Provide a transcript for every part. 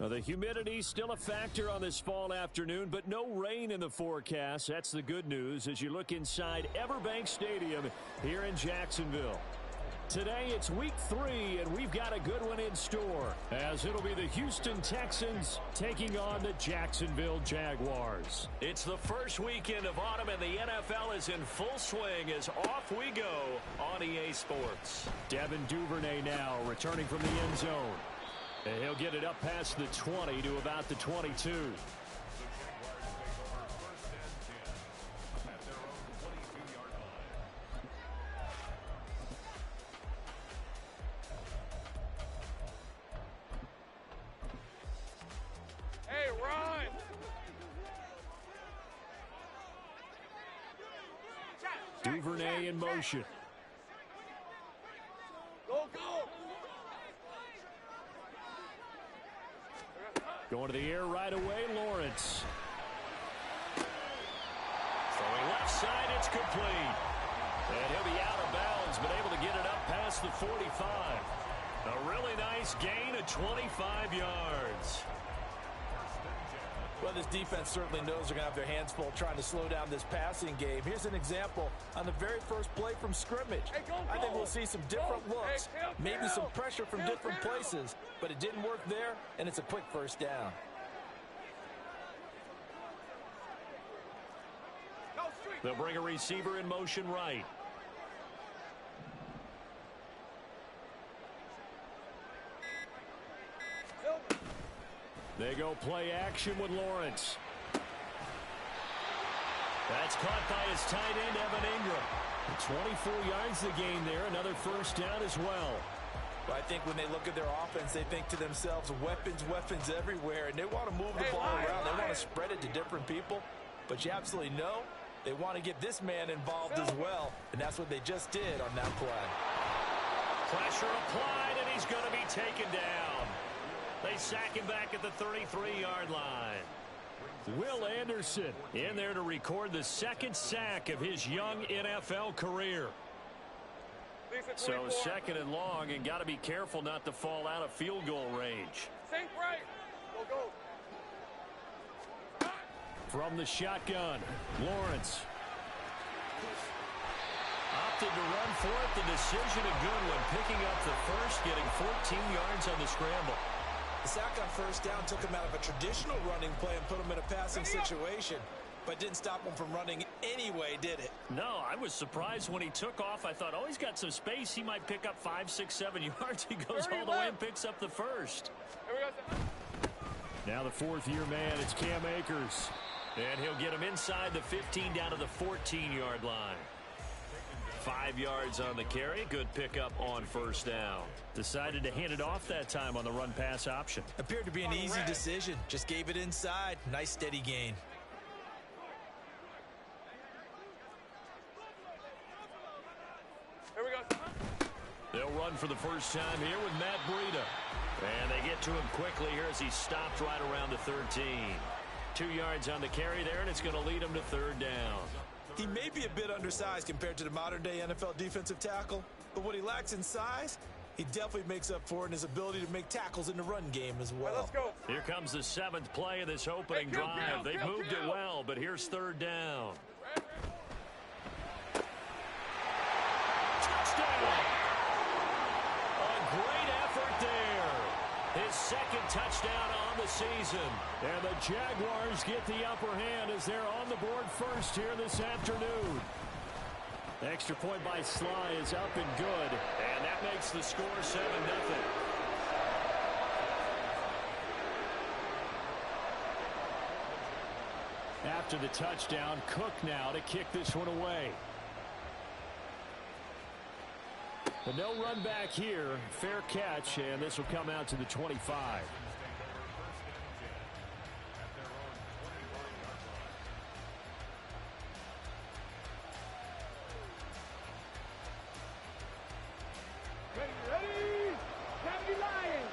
Well, the humidity still a factor on this fall afternoon, but no rain in the forecast. That's the good news as you look inside Everbank Stadium here in Jacksonville. Today it's week 3, and we've got a good one in store, as it'll be the Houston Texans taking on the Jacksonville Jaguars. It's the first weekend of autumn, and the NFL is in full swing as off we go on EA Sports. Devin Duvernay now returning from the end zone. And he'll get it up past the 20 to about the 22. Hey, run! Duvernay in motion. Go, go! Going to the air right away, Lawrence. Throwing left side, it's complete. And he'll be out of bounds, but able to get it up past the 45. A really nice gain of 25 yards. Well, this defense certainly knows they're going to have their hands full trying to slow down this passing game. Here's an example on the very first play from scrimmage. Hey, go, go. I think we'll see some different looks, hey, maybe some pressure from different places, but it didn't work there, and it's a quick first down. They'll bring a receiver in motion right. They go play action with Lawrence. That's caught by his tight end, Evan Ingram. 24 yards the gain there. Another first down as well. But I think when they look at their offense, they think to themselves, weapons, weapons everywhere. And they want to move the ball around. They want to spread it to different people. But you absolutely know they want to get this man involved as well. And that's what they just did on that play. Pressure applied, and he's going to be taken down. They sack him back at the 33-yard line. Will Anderson in there to record the second sack of his young NFL career. So second and long, and got to be careful not to fall out of field goal range. Think right. Go, go. From the shotgun, Lawrence. Opted to run for it. The decision a good one. Picking up the first, getting 14 yards on the scramble. The sack on first down took him out of a traditional running play and put him in a passing situation, but didn't stop him from running anyway, did it? No, I was surprised when he took off. I thought, oh, he's got some space. He might pick up 5, 6, 7 yards. He goes all the way and picks up the first. Now the fourth-year man, it's Cam Akers. And he'll get him inside the 15 down to the 14-yard line. 5 yards on the carry. Good pickup on first down. Decided to hand it off that time on the run-pass option. Appeared to be an easy decision. Just gave it inside. Nice steady gain. Here we go. They'll run for the first time here with Matt Breida. And they get to him quickly here as he stopped right around the 13. 2 yards on the carry there, and it's going to lead him to third down. He may be a bit undersized compared to the modern-day NFL defensive tackle, but what he lacks in size, he definitely makes up for in his ability to make tackles in the run game as well. Let's go. Here comes the 7th play of this opening drive. They've moved it well, but here's third down. Touchdown! A great effort there. His second touchdown on the season. And the Jaguars get the upper hand as they're on the board first here this afternoon. The extra point by Sly is up and good. And that makes the score 7-0. After the touchdown, Cook now to kick this one away. But no run back here. Fair catch, and this will come out to the 25. Ready? Captain Lions.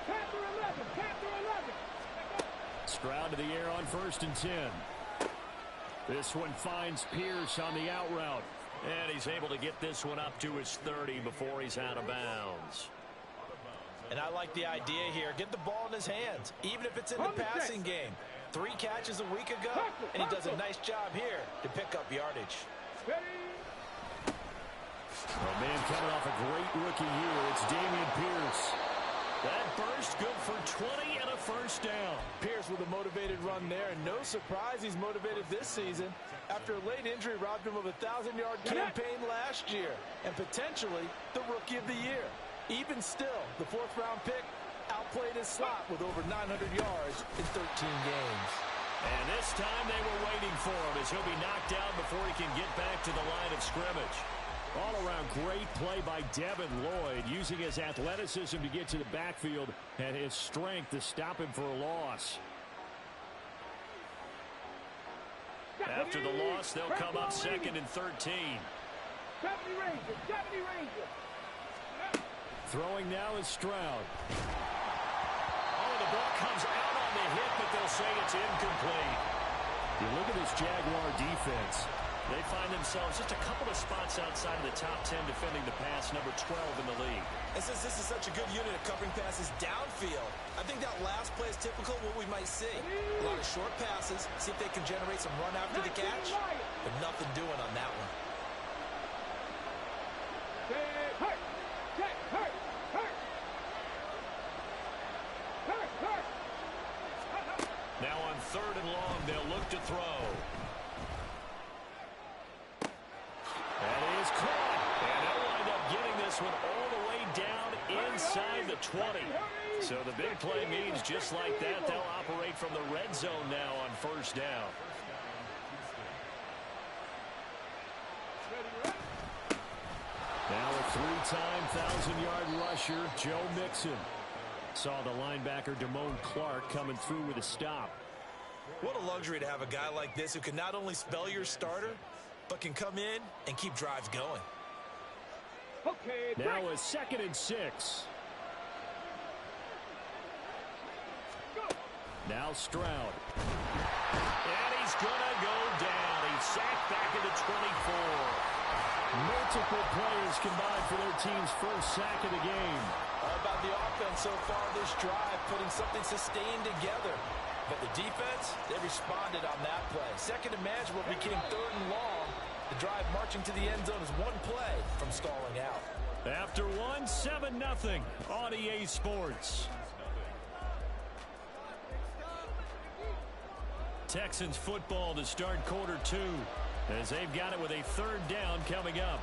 Captain 11. Captain 11. Stroud to the air on 1st and 10. This one finds Pierce on the out route. And he's able to get this one up to his 30 before he's out of bounds. And I like the idea here. Get the ball in his hands, even if it's in the passing game. 3 catches a week ago, and he does a nice job here to pick up yardage. Oh, man, coming off a great rookie year, it's Dameon Pierce. That burst good for 20 and a first down. Pierce with a motivated run there, and no surprise he's motivated this season after a late injury robbed him of a 1,000-yard campaign last year and potentially the Rookie of the Year. Even still, the 4th-round pick outplayed his slot with over 900 yards in 13 games. And this time they were waiting for him as he'll be knocked down before he can get back to the line of scrimmage. All-around great play by Devin Lloyd, using his athleticism to get to the backfield and his strength to stop him for a loss. After the loss, they'll come up 2nd and 13. Throwing now is Stroud. Oh, the ball comes out on the hit, but they'll say it's incomplete. You look at this Jaguar defense. They find themselves just a couple of spots outside of the top 10 defending the pass, number 12 in the league. And since this is such a good unit of covering passes downfield, I think that last play is typical of what we might see. A lot of short passes, see if they can generate some run after the catch, but nothing doing on that one. Now on 3rd and long, they'll look to throw. That is caught. And they'll wind up getting this one all the way down inside the 20. So the big play means just like that, they'll operate from the red zone now on 1st down. Now a 3-time 1,000-yard rusher, Joe Mixon. Saw the linebacker Damone Clark coming through with a stop. What a luxury to have a guy like this who can not only spell your starter, but can come in and keep drives going. Now a 2nd and 6. Now Stroud. And he's going to go down. He's sacked back at the 24. Multiple players combined for their team's first sack of the game. All about the offense so far this drive, putting something sustained together. But the defense, they responded on that play. 2nd and manageable became 3rd and long. The drive marching to the end zone is one play from stalling out. After one, 7-0 on EA Sports. Texans football to start quarter 2 as they've got it with a 3rd down coming up.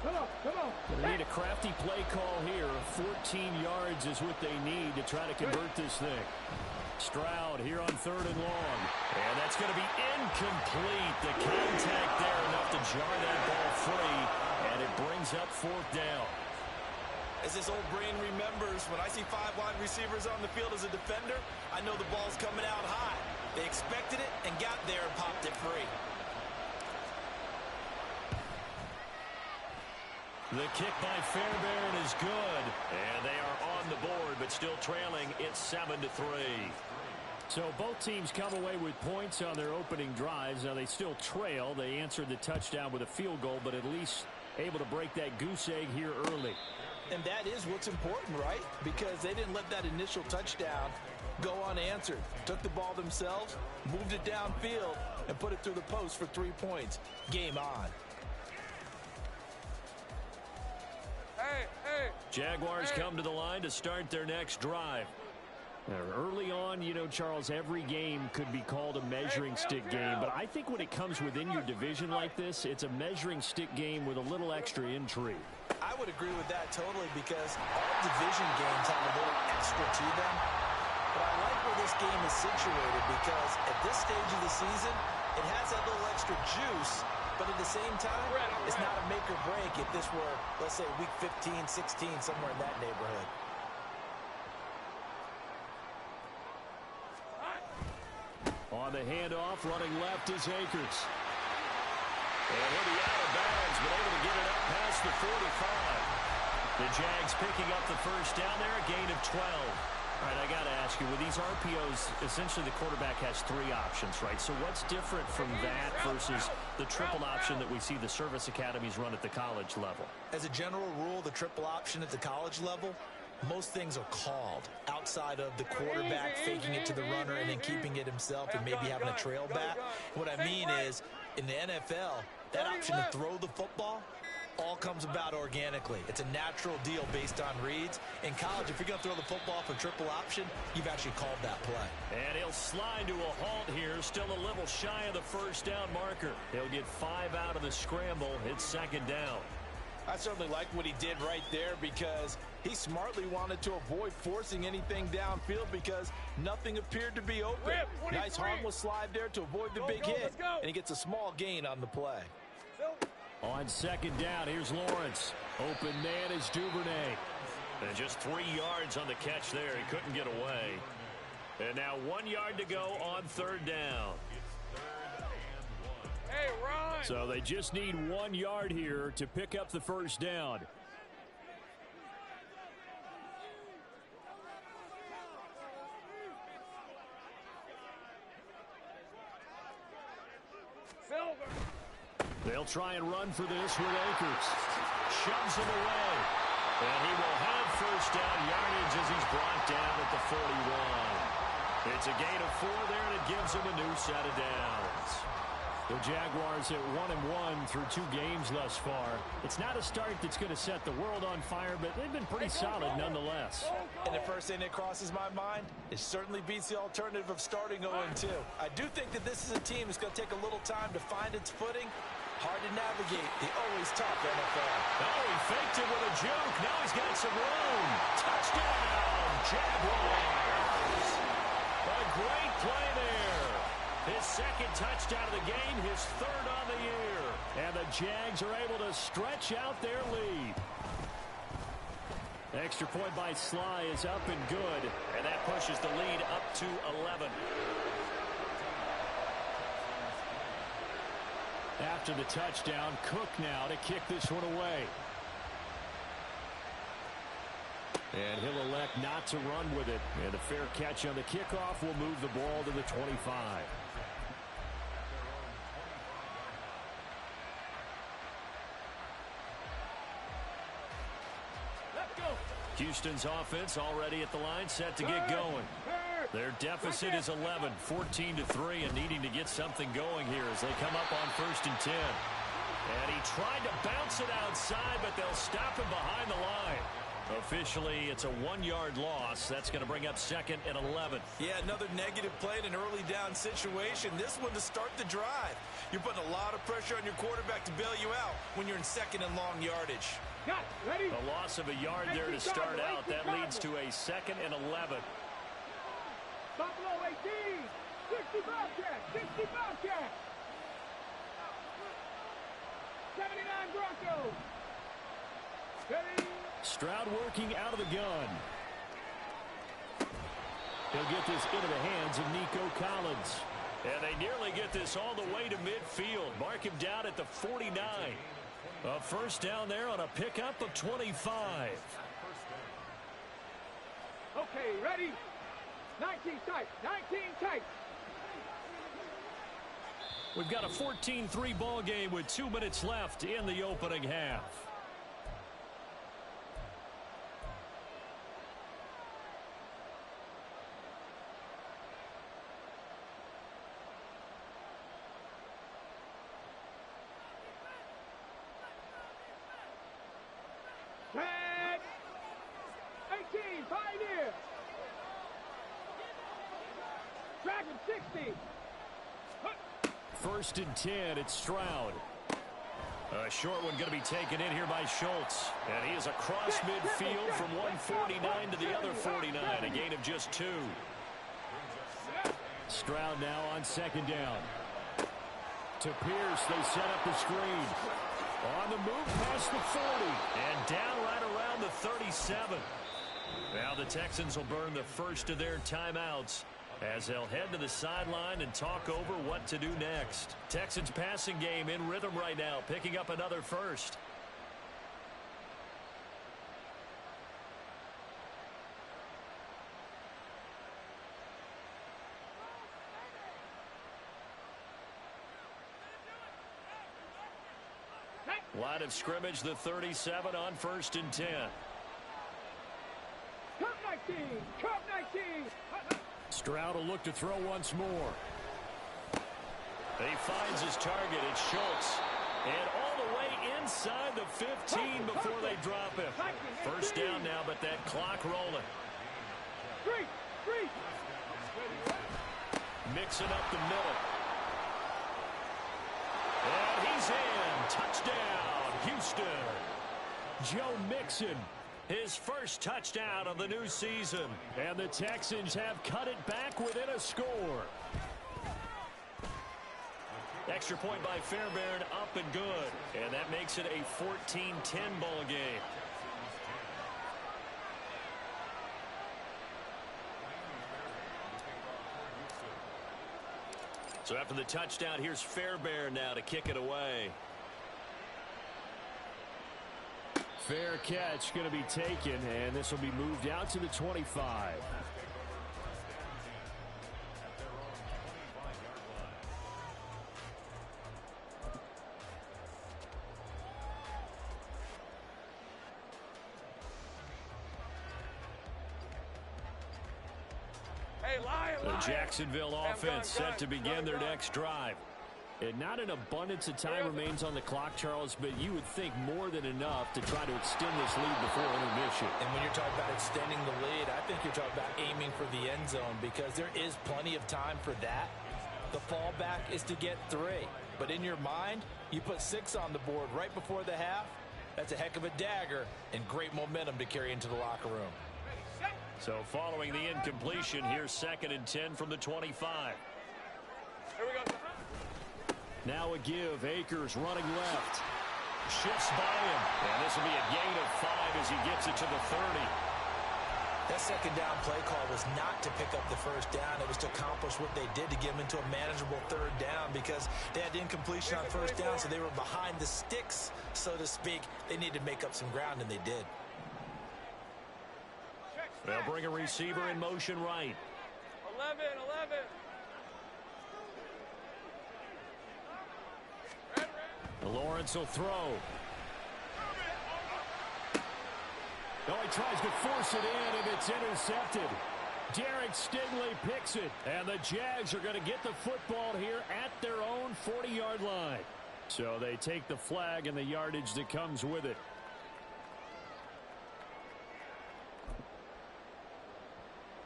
Come on. They need a crafty play call here. 14 yards is what they need to try to convert this thing. Stroud here on 3rd and long. And that's going to be incomplete. The contact there enough to jar that ball free. And it brings up 4th down. As this old brain remembers, when I see 5 wide receivers on the field as a defender, I know the ball's coming out high. They expected it and got there and popped it free. The kick by Fairbairn is good. And they are on the board, but still trailing. It's 7-3. So both teams come away with points on their opening drives. Now they still trail. They answered the touchdown with a field goal, but at least able to break that goose egg here early. And that is what's important, right? Because they didn't let that initial touchdown go unanswered. Took the ball themselves, moved it downfield, and put it through the post for 3 points. Game on. Hey. Jaguars come to the line to start their next drive. Now, early on, you know, Charles, every game could be called a measuring stick game. But I think when it comes within your division like this, it's a measuring stick game with a little extra intrigue. I would agree with that totally because all division games have a little extra to them. But I like where this game is situated because at this stage of the season, it has that little extra juice. But at the same time, it's not a make or break if this were, let's say, week 15, 16, somewhere in that neighborhood. On the handoff, running left is Akers. And he'll be out of bounds, but able to get it up past the 45. The Jags picking up the first down there, a gain of 12. All right, I got to ask you, with these RPOs, essentially the quarterback has 3 options, right? So what's different from that versus the triple option that we see the service academies run at the college level? As a general rule, the triple option at the college level most things are called outside of the quarterback faking it to the runner and then keeping it himself and maybe having a trail back. What I mean is, in the NFL, that option to throw the football all comes about organically. It's a natural deal based on reads. In college, if you're going to throw the football for triple option, you've actually called that play. And he'll slide to a halt here, still a little shy of the first down marker. He'll get 5 out of the scramble. It's second down. I certainly like what he did right there because he smartly wanted to avoid forcing anything downfield because nothing appeared to be open. Nice harmless slide there to avoid the big hit, and he gets a small gain on the play. On second down, here's Lawrence. Open man is Duvernay. And just 3 yards on the catch there. He couldn't get away. And now 1 yard to go on third down. Hey, Ron! So they just need 1 yard here to pick up the first down. Silver! They'll try and run for this with Akers. Shoves him away. And he will have first down yardage as he's brought down at the 41. It's a gain of 4 there, and it gives him a new set of downs. The Jaguars at 1-1 through 2 games thus far. It's not a start that's going to set the world on fire, but they've been pretty solid nonetheless. And the first thing that crosses my mind, it certainly beats the alternative of starting 0-2. I do think that this is a team that's going to take a little time to find its footing. Hard to navigate the always tough NFL. Oh, he faked it with a juke. Now he's got some room. Touchdown, Jaguars. A great play there. His second touchdown of the game, his third on the year. And the Jags are able to stretch out their lead. The extra point by Sly is up and good. And that pushes the lead up to 11. After the touchdown, Cook now to kick this one away. And he'll elect not to run with it. And a fair catch on the kickoff will move the ball to the 25. Houston's offense already at the line, set to get going. Their deficit is 11, 14-3, and needing to get something going here as they come up on 1st and 10. And he tried to bounce it outside, but they'll stop him behind the line. Officially, it's a 1-yard loss. That's going to bring up 2nd and 11. Yeah, another negative play in an early down situation. This one to start the drive. You're putting a lot of pressure on your quarterback to bail you out when you're in 2nd and long yardage. A loss of a yard there to start out. That leads to a 2nd and 11. Buffalo 18, 60 Bobcats, 60 Bobcats. 79 Broncos. Ready? Stroud working out of the gun. He'll get this into the hands of Nico Collins. And they nearly get this all the way to midfield. Mark him down at the 49. A first down there on a pickup of 25. Okay, ready? 19 tight, 19 tight. We've got a 14-3 ball game with 2 minutes left in the opening half. Tag. 18, Pioneer. Dragon 60. 1st and 10, it's Stroud. A short one going to be taken in here by Schultz. And he is across midfield from 149 to the other 49. A gain of just 2. Stroud now on 2nd down. To Pierce, they set up the screen. On the move past the 40. And down right around the 37. Now the Texans will burn the first of their timeouts as they'll head to the sideline and talk over what to do next. Texans passing game in rhythm right now, picking up another first. Line of scrimmage, the 37 on 1st and 10. Cup 19. Stroud will look to throw once more. He finds his target. It's Schultz. And all the way inside the 15 before they drop him. First down now, but that clock rolling. Mixing up the middle. And he's in. Touchdown, Houston. Joe Mixon, his first touchdown of the new season. And the Texans have cut it back within a score. Extra point by Fairbairn, up and good. And that makes it a 14-10 ball game. So after the touchdown, here's Fairbairn now to kick it away. Fair catch going to be taken, and this will be moved out to the 25. The Jacksonville offense set to begin their next drive. And not an abundance of time remains on the clock, Charles, but you would think more than enough to try to extend this lead before intermission. And when you're talking about extending the lead, I think you're talking about aiming for the end zone because there is plenty of time for that. The fallback is to get 3. But in your mind, you put 6 on the board right before the half. That's a heck of a dagger and great momentum to carry into the locker room. So following the incompletion, here's 2nd and 10 from the 25. Here we go. Now a give. Akers running left. Shifts by him. And this will be a gain of 5 as he gets it to the 30. That second down play call was not to pick up the first down. It was to accomplish what they did to get them into a manageable 3rd down because they had incompletion on first down, so they were behind the sticks, so to speak. They needed to make up some ground, and they did. They'll bring a receiver in motion right. 11. Lawrence will throw. No, he tries to force it in, and it's intercepted. Derek Stingley picks it, and the Jags are going to get the football here at their own 40-yard line. So they take the flag and the yardage that comes with it.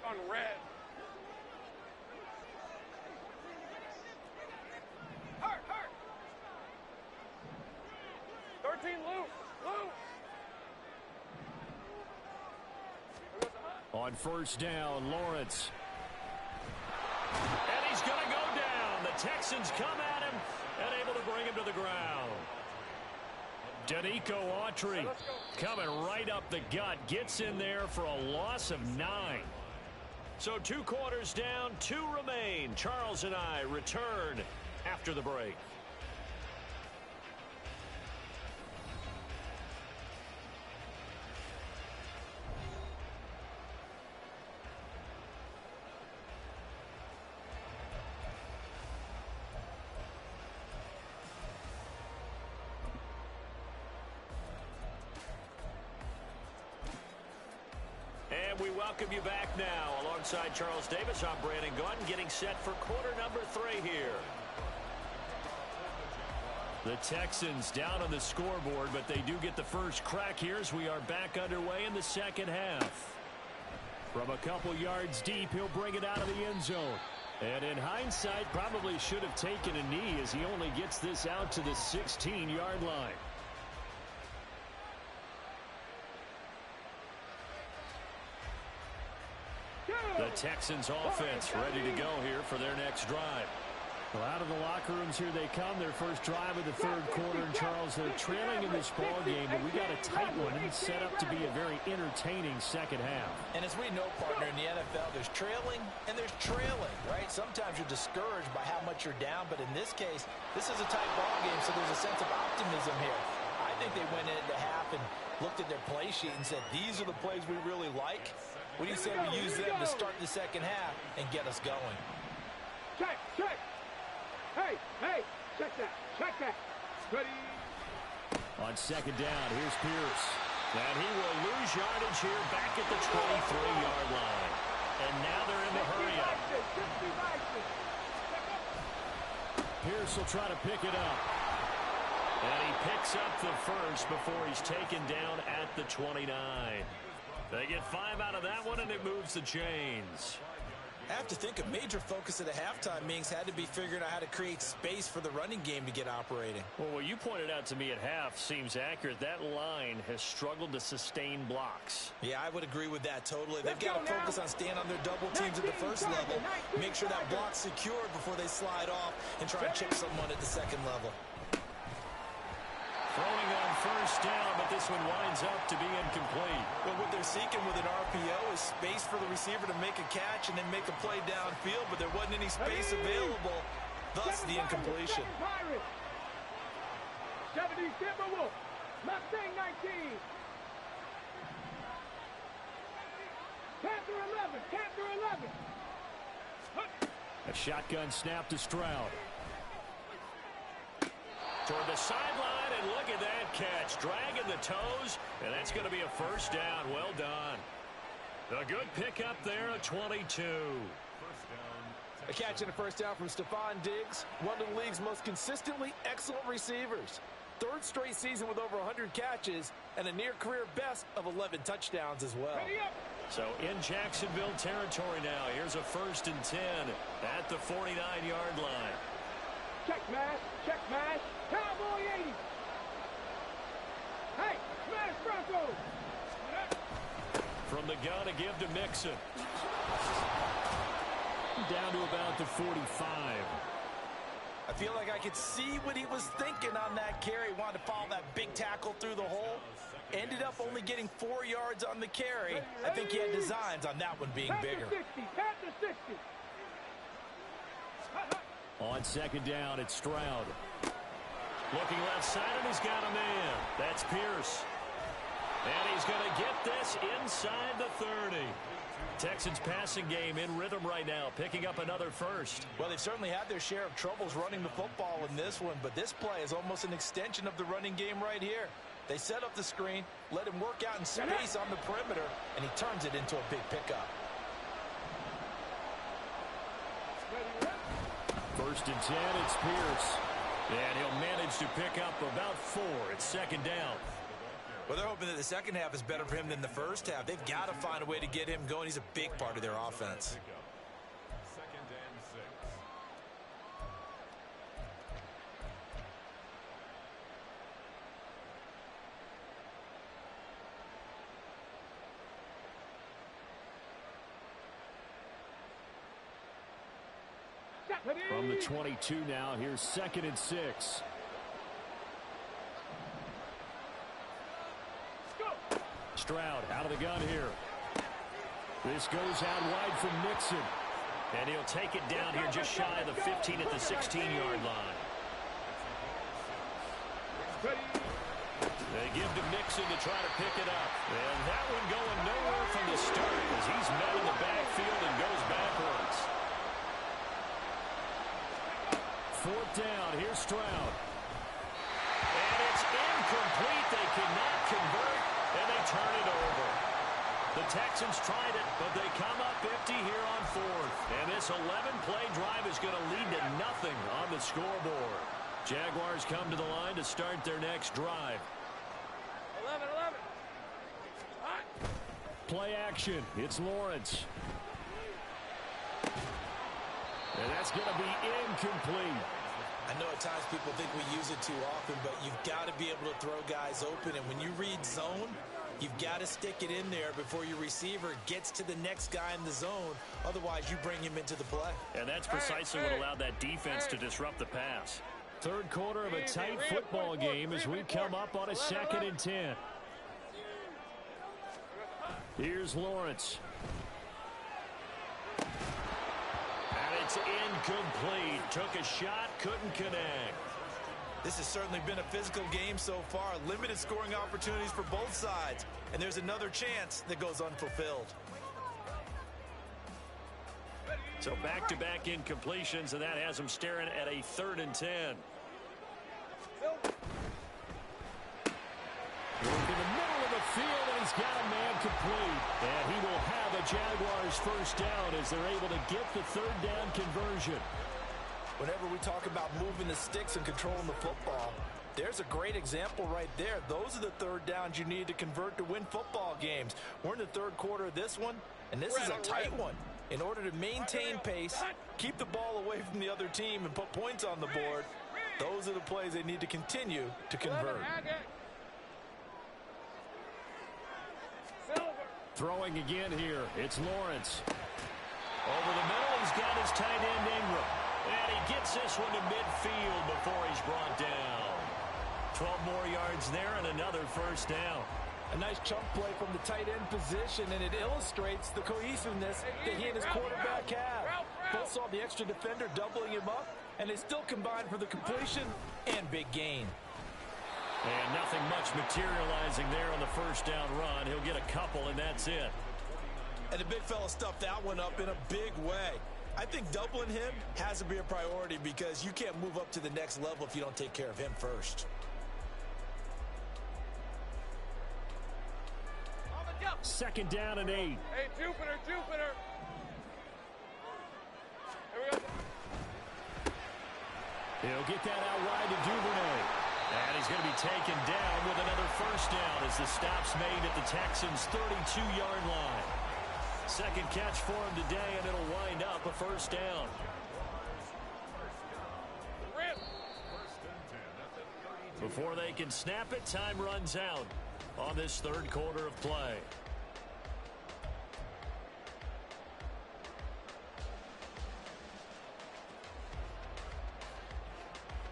On red. Hurt. 13 loose. On first down, Lawrence. And he's going to go down. The Texans come at him and able to bring him to the ground. Danico Autry coming right up the gut. Gets in there for a loss of 9. So 2 quarters down, 2 remain. Charles and I return after the break. And we welcome you back now. Alongside Charles Davis, I'm Brandon Gaudin, getting set for quarter number 3 here. The Texans down on the scoreboard, but they do get the first crack here as we are back underway in the second half. From a couple yards deep, he'll bring it out of the end zone. And in hindsight, probably should have taken a knee as he only gets this out to the 16-yard line. The Texans offense ready to go here for their next drive. Well, out of the locker rooms here they come. Their first drive of the 3rd quarter. And Charles, they're trailing in this ball game, but we got a tight one and it's set up to be a very entertaining second half. And as we know, partner, in the NFL, there's trailing and there's trailing, right? Sometimes you're discouraged by how much you're down, but in this case, this is a tight ball game, so there's a sense of optimism here. I think they went into half and looked at their play sheet and said, these are the plays we really like. What do you say we use them to start the second half and get us going? Check. Hey, check that. Ready. On second down, here's Pierce. And he will lose yardage here back at the 23-yard line. And now they're in the hurry-up. Pierce will try to pick it up. And he picks up the first before he's taken down at the 29. They get 5 out of that one, and it moves the chains. I have to think a major focus of the halftime meetings had to be figuring out how to create space for the running game to get operating. Well, what you pointed out to me at half seems accurate. That line has struggled to sustain blocks. Yeah, I would agree with that totally. They've got to focus on staying on their double teams at the first level, make sure that block's secured before they slide off, and try and chip someone at the second level. Throwing on first down, but this one winds up to be incomplete. Well, what they're seeking with an RPO is space for the receiver to make a catch and then make a play downfield, but there wasn't any space available, thus the incompletion. 70 Timberwolves, Mustang 19. Panther 11, Panther 11. A shotgun snap to Stroud. Toward the sideline, and look at that catch. Dragging the toes, and that's going to be a first down. Well done. A good pickup there at 22. A catch and a first down from Stephon Diggs, one of the league's most consistently excellent receivers. Third straight season with over 100 catches and a near-career best of 11 touchdowns as well. So in Jacksonville territory now, here's a 1st and 10 at the 49-yard line. Check mash, Cowboy 80. Hey, smash Broncos. From the gun to give to Mixon. Down to about the 45. I feel like I could see what he was thinking on that carry. Wanted to follow that big tackle through the hole. Ended up only getting 4 yards on the carry. I think he had designs on that one being bigger. Panther 60. On second down, it's Stroud. Looking left side, and he's got a man. That's Pierce. And he's going to get this inside the 30. Texans passing game in rhythm right now, picking up another first. Well, they've certainly had their share of troubles running the football in this one, but this play is almost an extension of the running game right here. They set up the screen, let him work out in space on the perimeter, and he turns it into a big pickup. 1st and 10, it's Pierce. And he'll manage to pick up about 4. It's second down. Well, they're hoping that the second half is better for him than the first half. They've got to find a way to get him going. He's a big part of their offense. From the 22 now, here's 2nd and 6. Stroud out of the gun here. This goes out wide from Nixon. And he'll take it down here just shy of the 15 at the 16-yard line. They give to Nixon to try to pick it up. And that one going nowhere from the start as he's met in the backfield and goes backwards. 4th down. Here's Stroud. And it's incomplete. They cannot convert, and they turn it over. The Texans tried it, but they come up empty here on 4th. And this 11-play drive is going to lead to nothing on the scoreboard. Jaguars come to the line to start their next drive. 11. Play action. It's Lawrence. And that's going to be incomplete. I know at times people think we use it too often, but you've got to be able to throw guys open. And when you read zone, you've got to stick it in there before your receiver gets to the next guy in the zone. Otherwise, you bring him into the play. And that's precisely what allowed that defense to disrupt the pass. 3rd quarter of a tight football game as we come up on a 2nd and 10. Here's Lawrence. It's incomplete. Took a shot, couldn't connect. This has certainly been a physical game so far. Limited scoring opportunities for both sides. And there's another chance that goes unfulfilled. So back-to-back incompletions, and that has them staring at a 3rd and 10. Work in the middle of the field. He's got a man complete, and he will have a Jaguars first down as they're able to get the third down conversion. Whenever we talk about moving the sticks and controlling the football, there's a great example right there. Those are the third downs you need to convert to win football games. We're in the third quarter of this one, and this is a tight one. In order to maintain pace, keep the ball away from the other team, and put points on the board, those are the plays they need to continue to convert. Throwing again here, it's Lawrence. Over the middle, he's got his tight end Ingram. And he gets this one to midfield before he's brought down. 12 more yards there and another first down. A nice chunk play from the tight end position, and it illustrates the cohesiveness that he and his quarterback have. Both saw the extra defender doubling him up, and they still combined for the completion and big gain. And nothing much materializing there on the first down run. He'll get a couple, and that's it. And the big fella stuffed that one up in a big way. I think doubling him has to be a priority because you can't move up to the next level if you don't take care of him first. Second down and 8. Hey, Jupiter. Here we go. He'll get that out wide to Duvernay. And he's going to be taken down with another first down as the stop's made at the Texans' 32-yard line. Second catch for him today, and it'll wind up a first down. Before they can snap it, time runs out on this third quarter of play.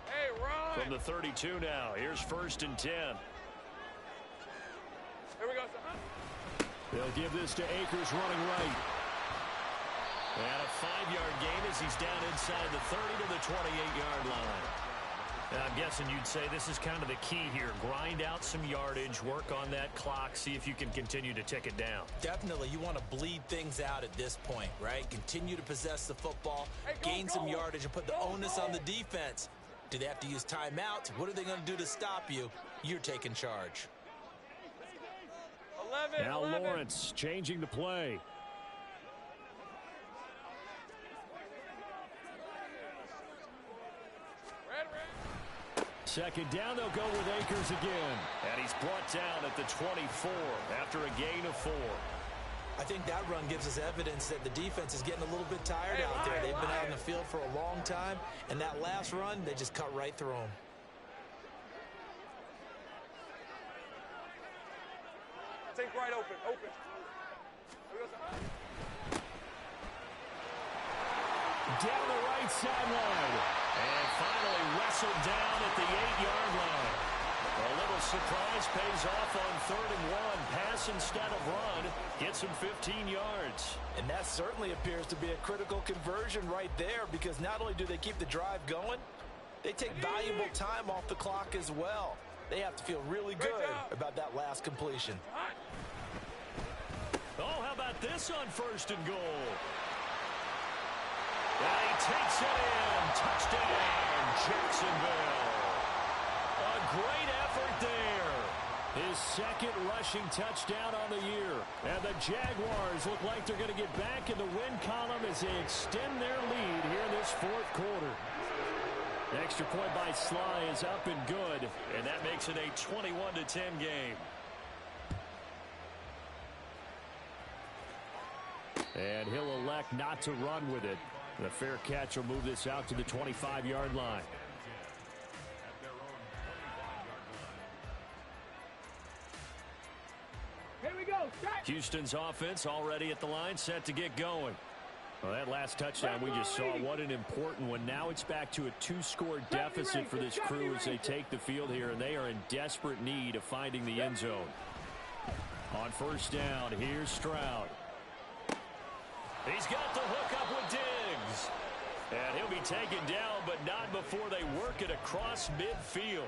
Hey, Ron. From the 32 now, here's first and 10. Here we go, son. They'll give this to Akers running right. And a 5-yard gain as he's down inside the 30 to the 28-yard line. And I'm guessing you'd say this is kind of the key here. Grind out some yardage, work on that clock, see if you can continue to tick it down. Definitely, you want to bleed things out at this point, right? Continue to possess the football, gain some yardage, and put the onus on the defense. Do they have to use timeouts? What are they going to do to stop you? You're taking charge. 11. Now Lawrence changing the play. Second down, they'll go with Akers again. And he's brought down at the 24 after a gain of 4. I think that run gives us evidence that the defense is getting a little bit tired out there. They've been out in the field for a long time, and that last run, they just cut right through them. Take right open. Down the right sideline. And finally wrestled down at the 8-yard line. A little surprise pays off on 3rd and 1. Pass instead of run. Gets him 15 yards. And that certainly appears to be a critical conversion right there, because not only do they keep the drive going, they take valuable time off the clock as well. They have to feel really good about that last completion. Oh, how about this on 1st and goal? And he takes it in. Touchdown, Jacksonville. A great effort there. His second rushing touchdown on the year. And the Jaguars look like they're going to get back in the win column as they extend their lead here in this 4th quarter. The extra point by Sly is up and good, and that makes it a 21-10 game. And he'll elect not to run with it. The fair catch will move this out to the 25-yard line. Here we go. Houston's offense already at the line, set to get going. Well, that last touchdown we just saw, what an important one. Now it's back to a 2-score deficit for this crew as they take the field here, and they are in desperate need of finding the end zone. On 1st down, here's Stroud. He's got the hook up with Diggs. And he'll be taken down, but not before they work it across midfield.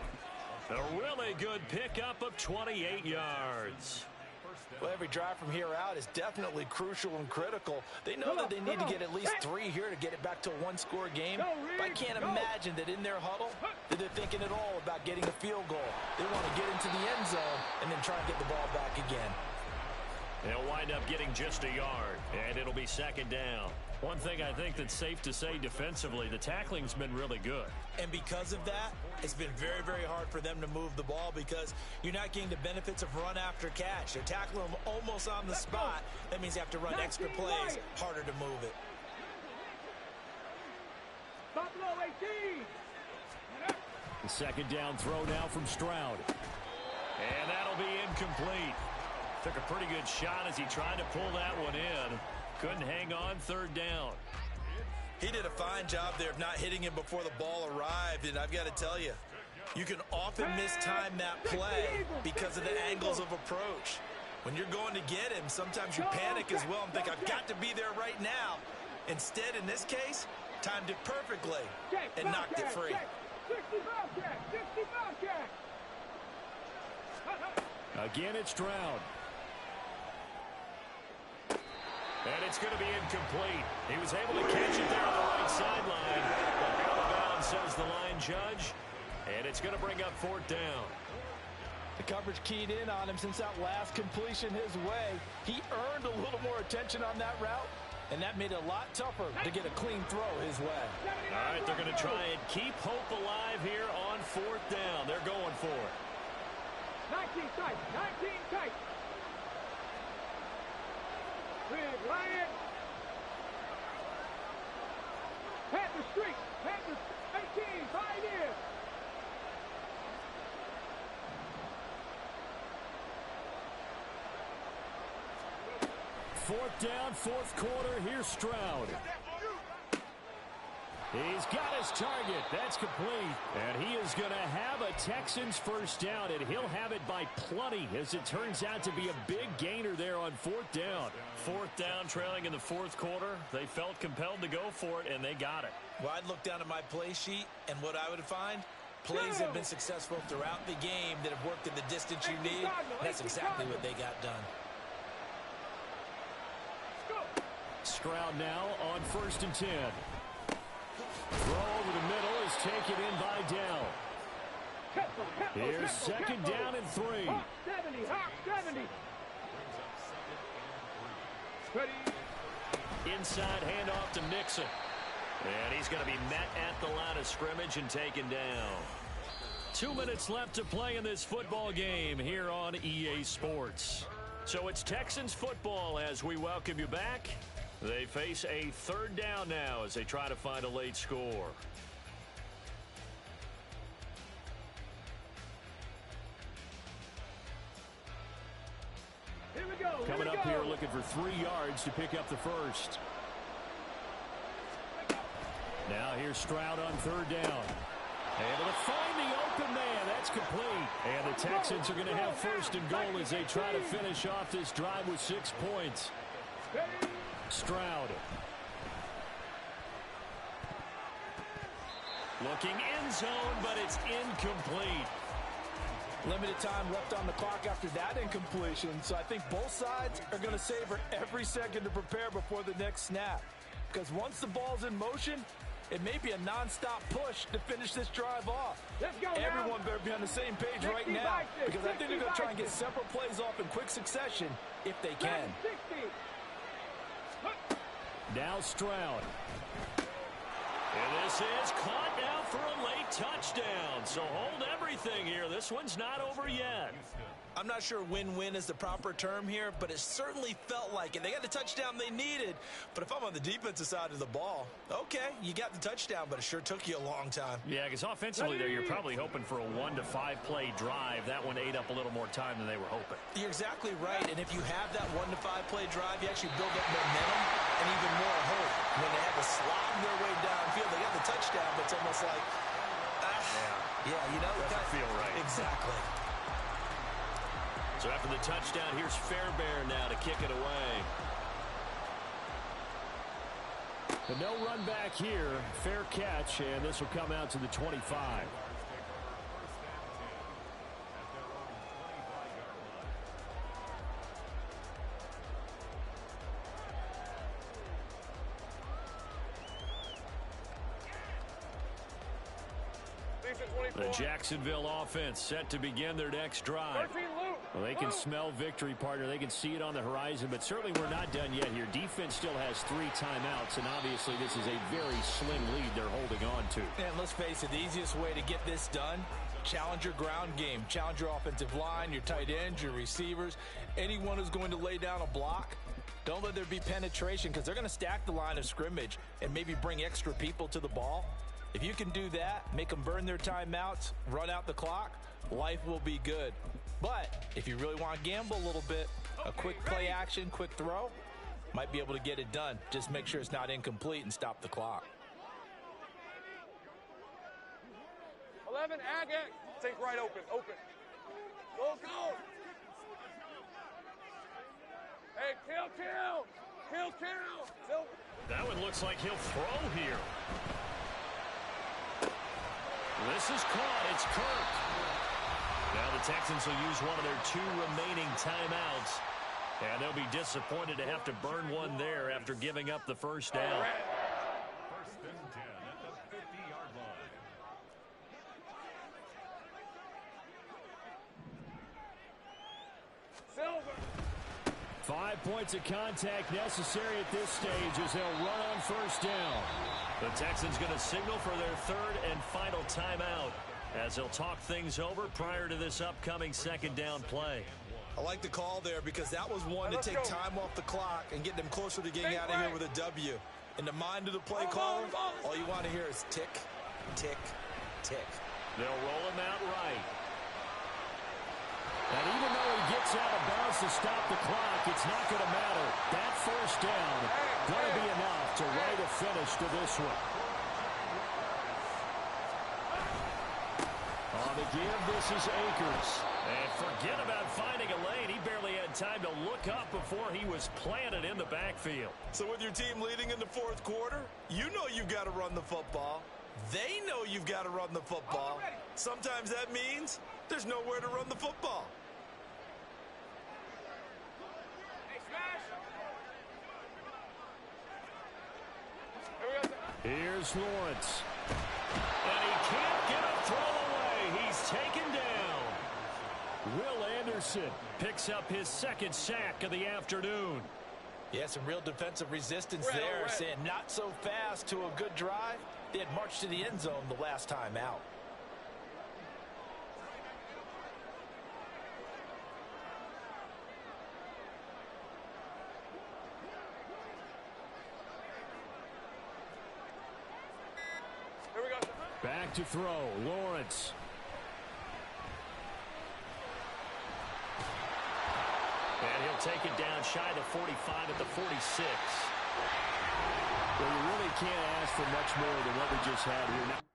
A really good pickup of 28 yards. Well, every drive from here out is definitely crucial and critical. They know that they need to get at least 3 here to get it back to a 1-score game. But I can't imagine that in their huddle that they're thinking at all about getting a field goal. They want to get into the end zone and then try and get the ball back again. They'll wind up getting just a yard, and it'll be second down. One thing I think that's safe to say defensively, the tackling's been really good. And because of that, it's been very, very hard for them to move the ball because you're not getting the benefits of run after catch. They're tackling them almost on the spot. That means you have to run extra plays, harder to move it. Buffalo 18. The second down throw now from Stroud. And that'll be incomplete. Took a pretty good shot as he tried to pull that one in. Couldn't hang on, third down. He did a fine job there of not hitting him before the ball arrived, and I've got to tell you, you can often mistime that play because of the angles of approach. When you're going to get him, sometimes you panic as well and think, I've got to be there right now. Instead, in this case, timed it perfectly and knocked it free. 65 Jax. Again, it's Stroud. And it's going to be incomplete. He was able to catch it there on the right sideline. But out of bounds, says the line judge. And it's going to bring up fourth down. The coverage keyed in on him since that last completion his way. He earned a little more attention on that route, and that made it a lot tougher to get a clean throw his way. All right, they're going to try and keep hope alive here on fourth down. They're going for it. 19 tight. Big Lion. Panther Street. Panther 18. 5 years. Fourth down, fourth quarter. Here's Stroud. He's got his target. That's complete. And he is going to have a Texans first down, and he'll have it by plenty as it turns out to be a big gainer there on fourth down. Fourth down, trailing in the fourth quarter. They felt compelled to go for it, and they got it. Well, I'd look down at my play sheet, and what I would find, plays have been successful throughout the game that have worked in the distance you need. That's exactly what they got done. Stroud now on 1st and 10. Throw over the middle is taken in by Dell. Here's second down and 3. 70. Inside handoff to Nixon. And he's going to be met at the line of scrimmage and taken down. 2 minutes left to play in this football game here on EA Sports. So it's Texans football as we welcome you back. They face a third down now as they try to find a late score. Here we go. Coming up here looking for 3 yards to pick up the first. Now here's Stroud on third down. Able to find the open man. That's complete. And the Texans are going to have first and goal as they try to finish off this drive with 6 points. Stroud. Looking end zone, but it's incomplete. Limited time left on the clock after that incompletion, so I think both sides are going to savor every second to prepare before the next snap. Because once the ball's in motion, it may be a non-stop push to finish this drive off. Everyone better be on the same page right now, because I think they're going to try and get several plays off in quick succession if they can. Now Stroud. And this is caught now for a late touchdown. So hold everything here. This one's not over yet. I'm not sure win-win is the proper term here, but it certainly felt like it. They got the touchdown they needed, but if I'm on the defensive side of the ball, okay, you got the touchdown, but it sure took you a long time. Yeah, because offensively there, you're probably hoping for a 1 to 5 play drive. That one ate up a little more time than they were hoping. You're exactly right, and if you have that 1 to 5 play drive, you actually build up momentum and even more hope. When they have to slob their way downfield, they got the touchdown, but it's almost like, yeah, you know, doesn't feel right. Exactly. So after the touchdown, here's Fairbairn now to kick it away. But no run back here. Fair catch, and this will come out to the 25. The Jacksonville offense set to begin their next drive. 13 Luke. Well, they can smell victory, partner. They can see it on the horizon, but certainly we're not done yet here. Defense still has 3 timeouts, and obviously this is a very slim lead they're holding on to. And let's face it, the easiest way to get this done, challenge your ground game. Challenge your offensive line, your tight ends, your receivers, anyone who's going to lay down a block. Don't let there be penetration because they're going to stack the line of scrimmage and maybe bring extra people to the ball. If you can do that, make them burn their timeouts, run out the clock, life will be good. But if you really want to gamble a little bit, a quick play action, quick throw, might be able to get it done. Just make sure it's not incomplete and stop the clock. 11, ag it. Think right open, open. Go, go. Hey, kill. That one looks like he'll throw here. This is caught. It's Kirk. Now the Texans will use one of their 2 remaining timeouts. And they'll be disappointed to have to burn one there after giving up the first down. First and 10 at the 50-yard line. 5 points of contact necessary at this stage as they'll run on first down. The Texans going to signal for their 3rd and final timeout as they'll talk things over prior to this upcoming 2nd down play. I like the call there because that was one to take time off the clock and get them closer to getting out of here with a W. In the mind of the play caller, all you want to hear is tick, tick, tick. They'll roll him out right. And even though he gets out of bounds to stop the clock, it's not going to matter. That first down going to be enough to write a finish to this one. On the give, this is Akers. And forget about finding a lane. He barely had time to look up before he was planted in the backfield. So with your team leading in the 4th quarter, you know you've got to run the football. They know you've got to run the football. Sometimes that means there's nowhere to run the football. Here's Lawrence. And he can't get a throw away. He's taken down. Will Anderson picks up his 2nd sack of the afternoon. Yeah, some real defensive resistance there, saying not so fast to a good drive. They had marched to the end zone the last time out. Back to throw, Lawrence. And he'll take it down shy of 45 at the 46. Well, you really can't ask for much more than what we just had here now.